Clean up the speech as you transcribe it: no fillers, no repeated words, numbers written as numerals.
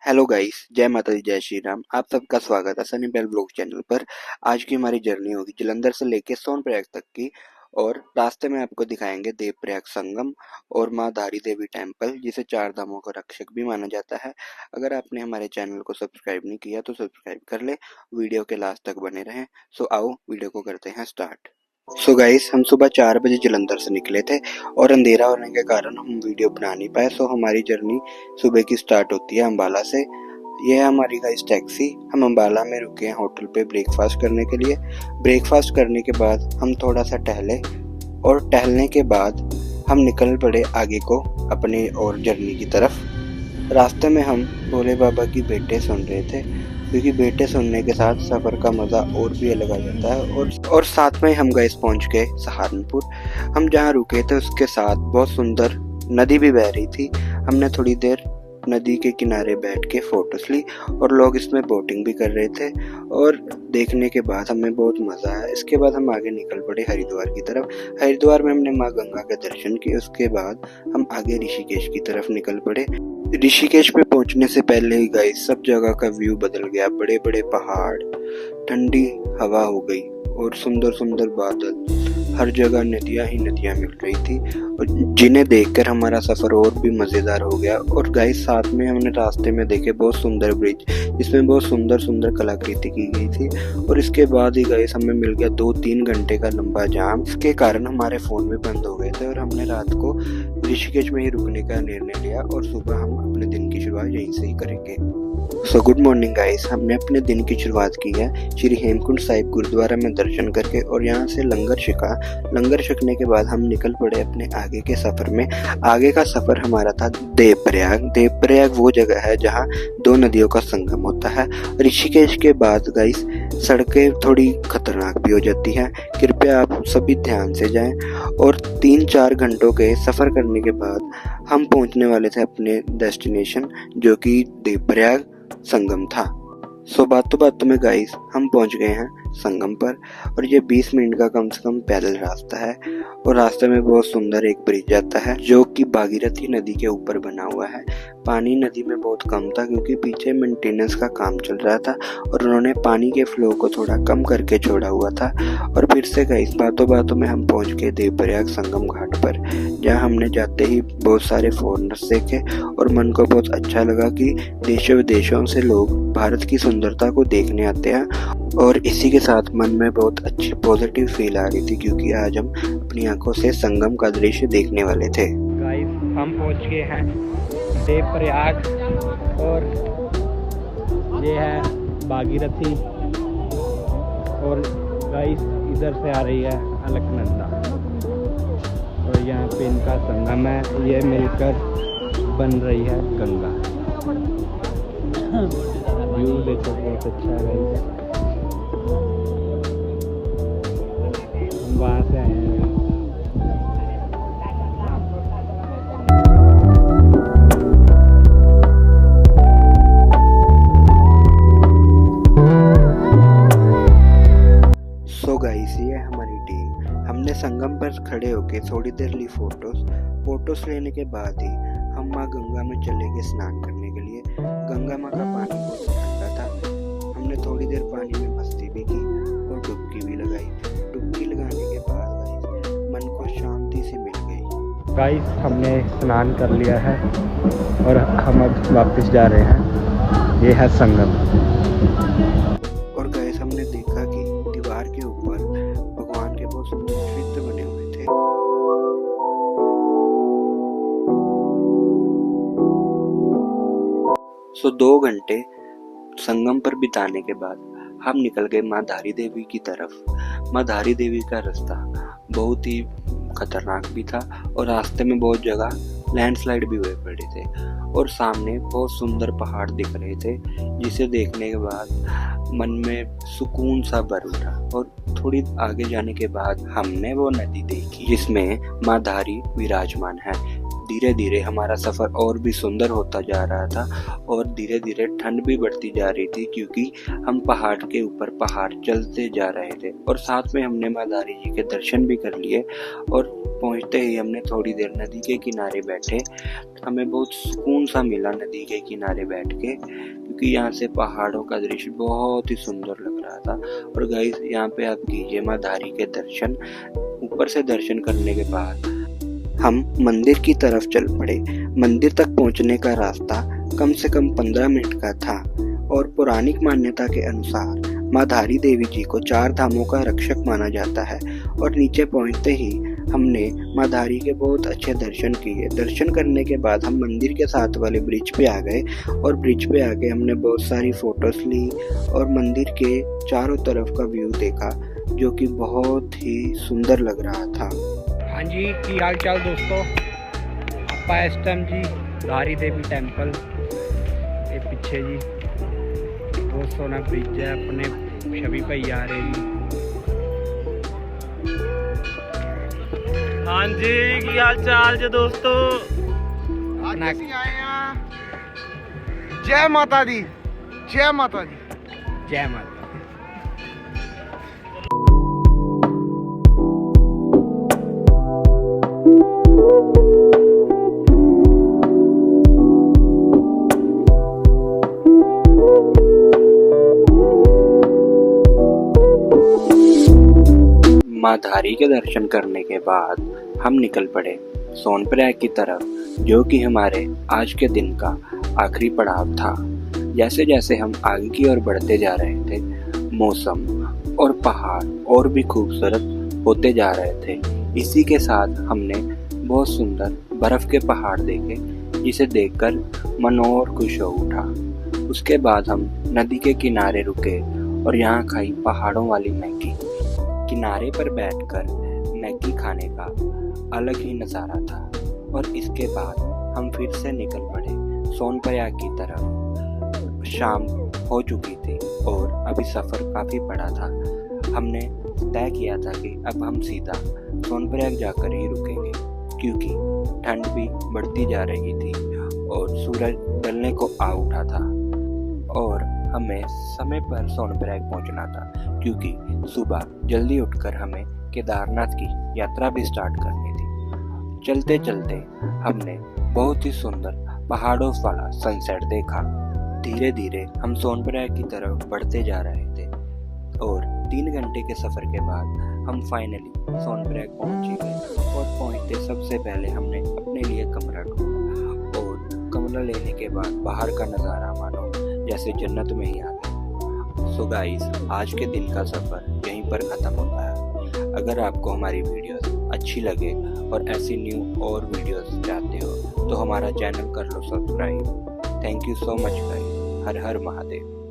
Hello guys, जय माता दी, जय श्री राम। आप सबका स्वागत है सनी बेल ब्लॉग चैनल पर। आज की हमारी जर्नी होगी जलंधर से लेके सोनप्रयाग तक की, और रास्ते में आपको दिखाएंगे देवप्रयाग संगम और माँ धारी देवी टेम्पल, जिसे चार धामों का रक्षक भी माना जाता है। अगर आपने हमारे चैनल को सब्सक्राइब नहीं किया तो सब्सक्राइब कर ले, वीडियो के लास्ट तक बने रहें। सो आओ वीडियो को करते हैं स्टार्ट। सो गाइस, हम सुबह 4 बजे जलंधर से निकले थे और अंधेरा होने के कारण हम वीडियो बना नहीं पाए। सो हमारी जर्नी सुबह की स्टार्ट होती है अम्बाला से। ये है हमारी गाइस टैक्सी। हम अम्बाला में रुके हैं होटल पे ब्रेकफास्ट करने के लिए। ब्रेकफास्ट करने के बाद हम थोड़ा सा टहले, और टहलने के बाद हम निकल पड़े आगे को अपने और जर्नी की तरफ। रास्ते में हम भोले बाबा की भेंटें सुन रहे थे, क्योंकि भेंटें सुनने के साथ सफ़र का मज़ा और भी अलग आ जाता है। और साथ में हम गए पहुंच गए सहारनपुर। हम जहाँ रुके थे उसके साथ बहुत सुंदर नदी भी बह रही थी। हमने थोड़ी देर नदी के किनारे बैठ के फोटोज ली, और लोग इसमें बोटिंग भी कर रहे थे, और देखने के बाद हमें बहुत मज़ा आया। इसके बाद हम आगे निकल पड़े हरिद्वार की तरफ। हरिद्वार में हमने माँ गंगा के दर्शन किए। उसके बाद हम आगे ऋषिकेश की तरफ निकल पड़े। ऋषिकेश पे पहुंचने से पहले ही गाइस सब जगह का व्यू बदल गया। बड़े बड़े पहाड़, ठंडी हवा हो गई, और सुंदर सुंदर बादल। हर जगह नदियां ही नदियां मिल रही थी, और जिन्हें देखकर हमारा सफर और भी मजेदार हो गया। और गाइस साथ में हमने रास्ते में देखे बहुत सुंदर ब्रिज, जिसमें बहुत सुंदर सुंदर कलाकृति की गई थी। और इसके बाद ही गाइस हमें मिल गया 2-3 घंटे का लंबा जाम। इसके कारण हमारे फोन भी बंद हो गए थे, और हमने रात को ऋषिकेश में ही रुकने का निर्णय लिया, और सुबह हम अपने दिन की शुरुआत यहीं से ही करेंगे। सो गुड मॉर्निंग गाइस, हमने अपने दिन की शुरुआत की है श्री हेमकुंड साहिब गुरुद्वारा में दर्शन करके, और यहाँ से लंगर छिका। लंगर छिकने के बाद हम निकल पड़े अपने आगे के सफर में। आगे का सफर हमारा था देवप्रयाग। देवप्रयाग वो जगह है जहाँ 2 नदियों का संगम होता है। ऋषिकेश के बाद गाइस सड़कें थोड़ी खतरनाक भी हो जाती हैं, कृपया आप सभी ध्यान से जाएं। और 3-4 घंटों के सफर करने के बाद हम पहुंचने वाले थे अपने डेस्टिनेशन, जो कि देवप्रयाग संगम था। सो बातों में गाइस हम पहुंच गए हैं संगम पर, और ये 20 मिनट का कम से कम पैदल रास्ता है। और रास्ते में बहुत सुंदर एक ब्रिज जाता है, जो कि भागीरथी नदी के ऊपर बना हुआ है। पानी नदी में बहुत कम था, क्योंकि पीछे मेंटेनेंस का काम चल रहा था, और उन्होंने पानी के फ्लो को थोड़ा कम करके छोड़ा हुआ था। और फिर से गाइस बातों में हम पहुंच गए देवप्रयाग संगम घाट पर, जहाँ हमने जाते ही बहुत सारे फॉरेनर्स देखे, और मन को बहुत अच्छा लगा कि देशों विदेशों से लोग भारत की सुंदरता को देखने आते हैं। और इसी के साथ मन में बहुत अच्छी पॉजिटिव फील आ रही थी, क्योंकि आज हम अपनी आंखों से संगम का दृश्य देखने वाले थे। गाइस हम पहुंच गए हैं देवप्रयाग, और ये है भागीरथी, और गाइस इधर से आ रही है अलकनंदा, और यहाँ पे इनका संगम है। ये मिलकर बन रही है गंगा। व्यू देखो बहुत अच्छा है गाइस। हम वहाँ से आए हैं। सो गाइस ये है हमारी टीम। हमने संगम पर खड़े होके थोड़ी देर ली फोटोज लेने के बाद ही हम माँ गंगा में चले गए स्नान करने के लिए। गंगा माँ का पानी बहुत ठंडा था। हमने थोड़ी देर पानी में मस्ती भी की और डुबकी भी लगाई। डुबकी लगाने के बाद गाइस मन को शांति से मिल गई। गाइस हमने स्नान कर लिया है, और हम अब वापस जा रहे हैं। ये है संगम। और गाइस हमने देखा कि दीवार के ऊपर भगवान के बहुत सुंदर चित्र बने हुए थे। सो 2 घंटे संगम पर बिताने के बाद हम निकल गए माँ धारी देवी की तरफ। माँ धारी देवी का रास्ता बहुत ही खतरनाक भी था, और रास्ते में बहुत जगह लैंडस्लाइड भी हुए पड़े थे, और सामने बहुत सुंदर पहाड़ दिख रहे थे, जिसे देखने के बाद मन में सुकून सा भर उठा। और थोड़ी आगे जाने के बाद हमने वो नदी देखी जिसमें माँ धारी विराजमान है। धीरे धीरे हमारा सफ़र और भी सुंदर होता जा रहा था और धीरे धीरे ठंड भी बढ़ती जा रही थी, क्योंकि हम पहाड़ के ऊपर पहाड़ चलते जा रहे थे। और साथ में हमने मादारी जी के दर्शन भी कर लिए और पहुंचते ही हमने थोड़ी देर नदी के किनारे बैठे। हमें बहुत सुकून सा मिला नदी के किनारे बैठ के, क्योंकि यहाँ से पहाड़ों का दृश्य बहुत ही सुंदर लग रहा था। और गाइस, यहाँ पे आप कीजिए मादारी के दर्शन। ऊपर से दर्शन करने के बाद हम मंदिर की तरफ चल पड़े। मंदिर तक पहुंचने का रास्ता कम से कम 15 मिनट का था और पौराणिक मान्यता के अनुसार माँ धारी देवी जी को 4 धामों का रक्षक माना जाता है। और नीचे पहुंचते ही हमने माँ धारी के बहुत अच्छे दर्शन किए। दर्शन करने के बाद हम मंदिर के साथ वाले ब्रिज पे आ गए और ब्रिज पे आके हमने बहुत सारी फोटोज ली और मंदिर के चारों तरफ का व्यू देखा, जो कि बहुत ही सुंदर लग रहा था। हाँ जी, की हाल चाल दोस्तों। ਆਪਾਂ इस टाइम जी धारी देवी टैंपल ये पीछे जी बहुत सोहना ब्रिज है। अपने छवि भाई आ रहे जी। हाँ जी, की हाल चाल जी दोस्तों। आज ਅਸੀਂ ਆਏ ਆ जय माता दी, जय माता दी। जय माता। माँ धारी के दर्शन करने के बाद हम निकल पड़े सोनप्रयाग की तरफ, जो कि हमारे आज के दिन का आखिरी पड़ाव था। जैसे जैसे हम आगे की ओर बढ़ते जा रहे थे, मौसम और पहाड़ और भी खूबसूरत होते जा रहे थे। इसी के साथ हमने बहुत सुंदर बर्फ के पहाड़ देखे, जिसे देखकर मन और खुश हो उठा। उसके बाद हम नदी के किनारे रुके और यहाँ खाई पहाड़ों वाली मैगी। किनारे पर बैठकर मैगी खाने का अलग ही नज़ारा था। और इसके बाद हम फिर से निकल पड़े सोनप्रयाग की तरफ। शाम हो चुकी थी और अभी सफ़र काफ़ी बड़ा था। हमने तय किया था कि अब हम सीधा सोनप्रयाग जाकर ही रुकेंगे, क्योंकि ठंड भी बढ़ती जा रही थी और सूरज ढलने को आ उठा था और हमें समय पर सोनप्रयाग पहुंचना था, क्योंकि सुबह जल्दी उठकर हमें केदारनाथ की यात्रा भी स्टार्ट करनी थी। चलते चलते हमने बहुत ही सुंदर पहाड़ों वाला सनसेट देखा। धीरे धीरे हम सोनप्रयाग की तरफ बढ़ते जा रहे थे और 3 घंटे के सफ़र के बाद हम फाइनली सोनप्रयाग पहुंच गए। और पहुंचते सबसे पहले हमने अपने लिए कमरा ढूंढा और कमरा लेने के बाद बाहर का नज़ारा मानो जैसे जन्नत में ही आ गए। सो गाइस, आज के दिन का सफ़र यहीं पर ख़त्म होता है। अगर आपको हमारी वीडियोस अच्छी लगे और ऐसी न्यू और वीडियोस चाहते हो तो हमारा चैनल कर लो subscribe. Thank you so much guys. Har Har Mahadev.